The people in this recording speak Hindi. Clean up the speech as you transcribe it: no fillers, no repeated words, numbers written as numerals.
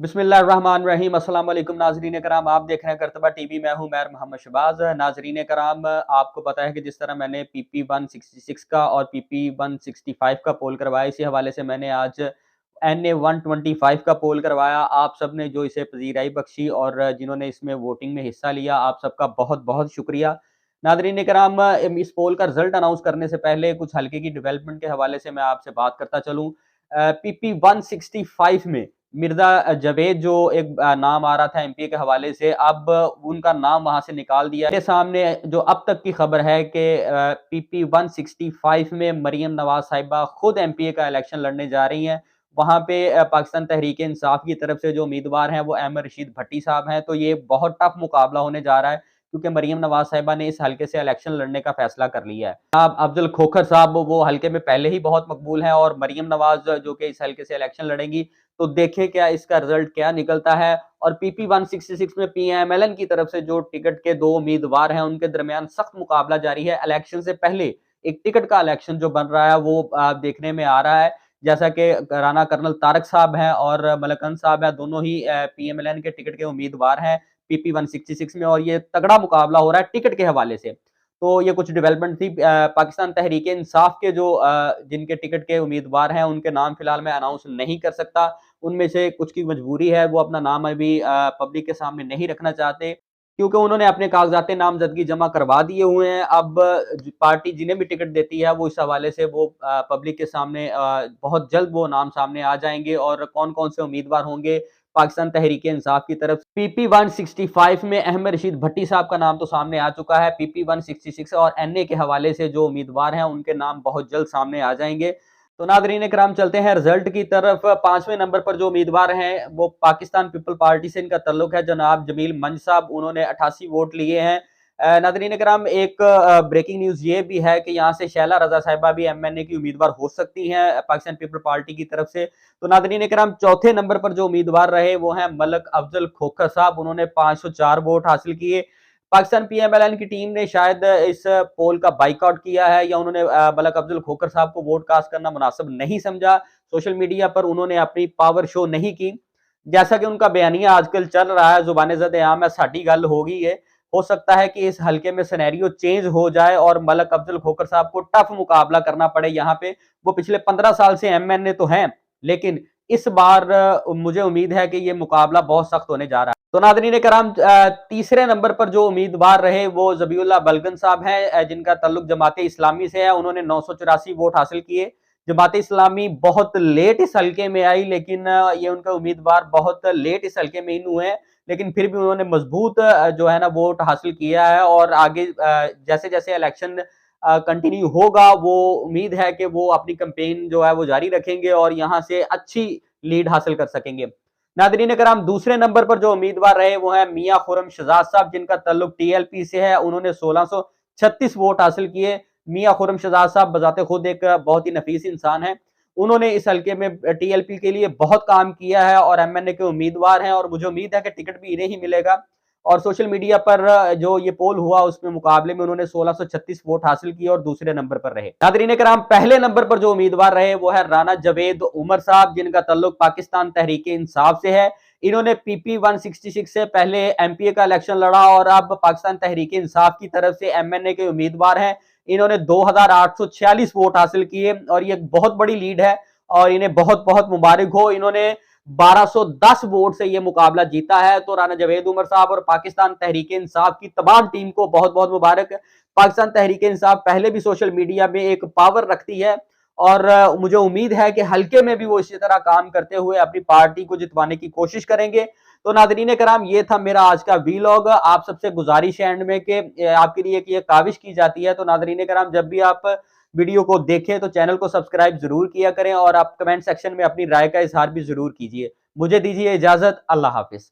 बिस्मिल्लाहिर्रहमानिर्रहीम। अस्सलाम वालेकुम नाज़रीन कराम, आप देख रहे हैं करतबा टीवी। मैं हूं मैर मोहम्मद शहबाज। नाज़रीन कराम, आपको पता है कि जिस तरह मैंने पीपी 166 का और पीपी 165 का पोल करवाया, इसी हवाले से मैंने आज NA 125 का पोल करवाया। आप सब ने जो इसे पजीराई बख्शी और जिन्होंने इसमें वोटिंग में हिस्सा लिया, आप सबका बहुत बहुत शुक्रिया। नाज़रीन कराम, इस पोल का रिजल्ट अनाउंस करने से पहले कुछ हल्के की डेवलपमेंट के हवाले से मैं आपसे बात करता चलूँ। पीपी 165 में मिर्जा जावेद जो एक नाम आ रहा था एमपी के हवाले से, अब उनका नाम वहां से निकाल दिया। मेरे सामने जो अब तक की खबर है कि पीपी 165 में मरियम नवाज साहिबा खुद एमपीए का इलेक्शन लड़ने जा रही हैं। वहां पे पाकिस्तान तहरीक इंसाफ की तरफ से जो उम्मीदवार हैं वो अहमद रशीद भट्टी साहब हैं। तो ये बहुत टफ मुकाबला होने जा रहा है, क्योंकि मरियम नवाज साहिबा ने इस हल्के से इलेक्शन लड़ने का फैसला कर लिया है। अब अफजल खोखर साहब वो हल्के में पहले ही बहुत मकबूल हैं, और मरियम नवाज जो कि इस हल्के से इलेक्शन लड़ेंगी, तो देखें क्या इसका रिजल्ट क्या निकलता है। और पीपी 166 में पीएमएलएन की तरफ से जो टिकट के दो उम्मीदवार हैं, उनके दरमियान सख्त मुकाबला जारी है। इलेक्शन से पहले एक टिकट का इलेक्शन जो बन रहा है वो देखने में आ रहा है। जैसा कि राना कर्नल तारक साहब हैं और मलकन साहब हैं, दोनों ही पीएमएलएन के टिकट के उम्मीदवार हैं पीपी 166 में, और ये तगड़ा मुकाबला हो रहा है टिकट के हवाले से। तो ये कुछ डेवलपमेंट थी। पाकिस्तान तहरीक इंसाफ के जो जिनके टिकट के उम्मीदवार हैं, उनके नाम फिलहाल मैं अनाउंस नहीं कर सकता। उनमें से कुछ की मजबूरी है, वो अपना नाम अभी पब्लिक के सामने नहीं रखना चाहते, क्योंकि उन्होंने अपने कागजात नामजदगी जमा करवा दिए हुए हैं। अब पार्टी जिन्हें भी टिकट देती है, वो इस हवाले से वो पब्लिक के सामने बहुत जल्द वो नाम सामने आ जाएंगे, और कौन कौन से उम्मीदवार होंगे पाकिस्तान तहरीक इंसाफ की तरफ। पीपी 165 में अहमद रशीद भट्टी साहब का नाम तो सामने आ चुका है। पीपी 166 और एनए के हवाले से जो उम्मीदवार हैं, उनके नाम बहुत जल्द सामने आ जाएंगे। तो नादरीन कराम, चलते हैं रिजल्ट की तरफ। 5वें नंबर पर जो उम्मीदवार हैं, वो पाकिस्तान पीपल पार्टी से इनका तल्लुक है, जनाब जमील मंज साहब। उन्होंने 88 वोट लिए हैं। नादरीन कराम, एक ब्रेकिंग न्यूज ये भी है कि यहाँ से शैला रजा साहिबा भी एमएनए की उम्मीदवार हो सकती हैं पाकिस्तान पीपल पार्टी की तरफ से। तो नादरीन कराम, चौथे नंबर पर जो उम्मीदवार रहे वो हैं मलक अफजल खोखर साहब। उन्होंने 504 वोट हासिल किए। पाकिस्तान पीएमएलएन की टीम ने शायद इस पोल का बाइकआउट किया है, या उन्होंने मलक अफजल खोखर साहब को वोट कास्ट करना मुनासिब नहीं समझा। सोशल मीडिया पर उन्होंने अपनी पावर शो नहीं की, जैसा कि उनका बयानिया आजकल चल रहा है, जुबान ज़द आम है, साडी गल होगी है। हो सकता है कि इस हल्के में सिनेरियो चेंज हो जाए और मलक अफजल खोखर साहब को टफ मुकाबला करना पड़े यहाँ पे। वो पिछले 15 साल से एमएनए तो हैं, लेकिन इस बार मुझे उम्मीद है कि ये मुकाबला बहुत सख्त होने जा रहा है। तो नादरीन कराम, तीसरे नंबर पर जो उम्मीदवार रहे वो जबीउल्लाह बलगन साहब हैं, जिनका तल्लुक जमाते इस्लामी से है। उन्होंने 984 वोट हासिल किए। जमाते इस्लामी बहुत लेट इस हल्के में आई, लेकिन ये उनका उम्मीदवार बहुत लेट इस हल्के में इन हुए हैं, लेकिन फिर भी उन्होंने मजबूत जो है ना वोट हासिल किया है। और आगे जैसे जैसे इलेक्शन कंटिन्यू होगा, वो उम्मीद है कि वो अपनी कैंपेन जो है वो जारी रखेंगे और यहाँ से अच्छी लीड हासिल कर सकेंगे। नादरीन कराम, दूसरे नंबर पर जो उम्मीदवार रहे वो है मियां खुरम शहजाद साहब, जिनका तल्लुक टीएलपी से है। उन्होंने 1636 वोट हासिल किए। मियां खुरम शहजाद साहब बजाते खुद एक बहुत ही नफीस इंसान है। उन्होंने इस हल्के में टीएलपी के लिए बहुत काम किया है और एमएनए के उम्मीदवार हैं, और मुझे उम्मीद है कि टिकट भी इन्हें ही मिलेगा। और सोशल मीडिया पर जो ये पोल हुआ, उसमें मुकाबले में उन्होंने 1636 वोट हासिल किए और दूसरे नंबर पर रहे। नादरीन कराम, पहले नंबर पर जो उम्मीदवार रहे वो है राना जावेद उमर साहब, जिनका तल्लुक पाकिस्तान तहरीक इंसाफ से है। इन्होंने पीपी 166 से पहले एमपीए का इलेक्शन लड़ा, और अब पाकिस्तान तहरीक इंसाफ की तरफ से एमएनए के उम्मीदवार हैं। इन्होंने 2846 वोट हासिल किए, और ये बहुत बड़ी लीड है, और इन्हें बहुत बहुत मुबारक हो। इन्होंने 1210 वोट से ये मुकाबला जीता है। तो राना जावेद उमर साहब और पाकिस्तान तहरीक इंसाफ की तमाम टीम को बहुत बहुत मुबारक। पाकिस्तान तहरीक इंसाफ पहले भी सोशल मीडिया में एक पावर रखती है, और मुझे उम्मीद है कि हल्के में भी वो इसी तरह काम करते हुए अपनी पार्टी को जितवाने की कोशिश करेंगे। तो नादरीन कराम, ये था मेरा आज का वीलॉग। आप सबसे गुजारिश है एंड में कि आपके लिए कि ये काविश की जाती है। तो नादरीन कराम, जब भी आप वीडियो को देखें तो चैनल को सब्सक्राइब जरूर किया करें, और आप कमेंट सेक्शन में अपनी राय का इजहार भी जरूर कीजिए। मुझे दीजिए इजाजत। अल्लाह हाफिज।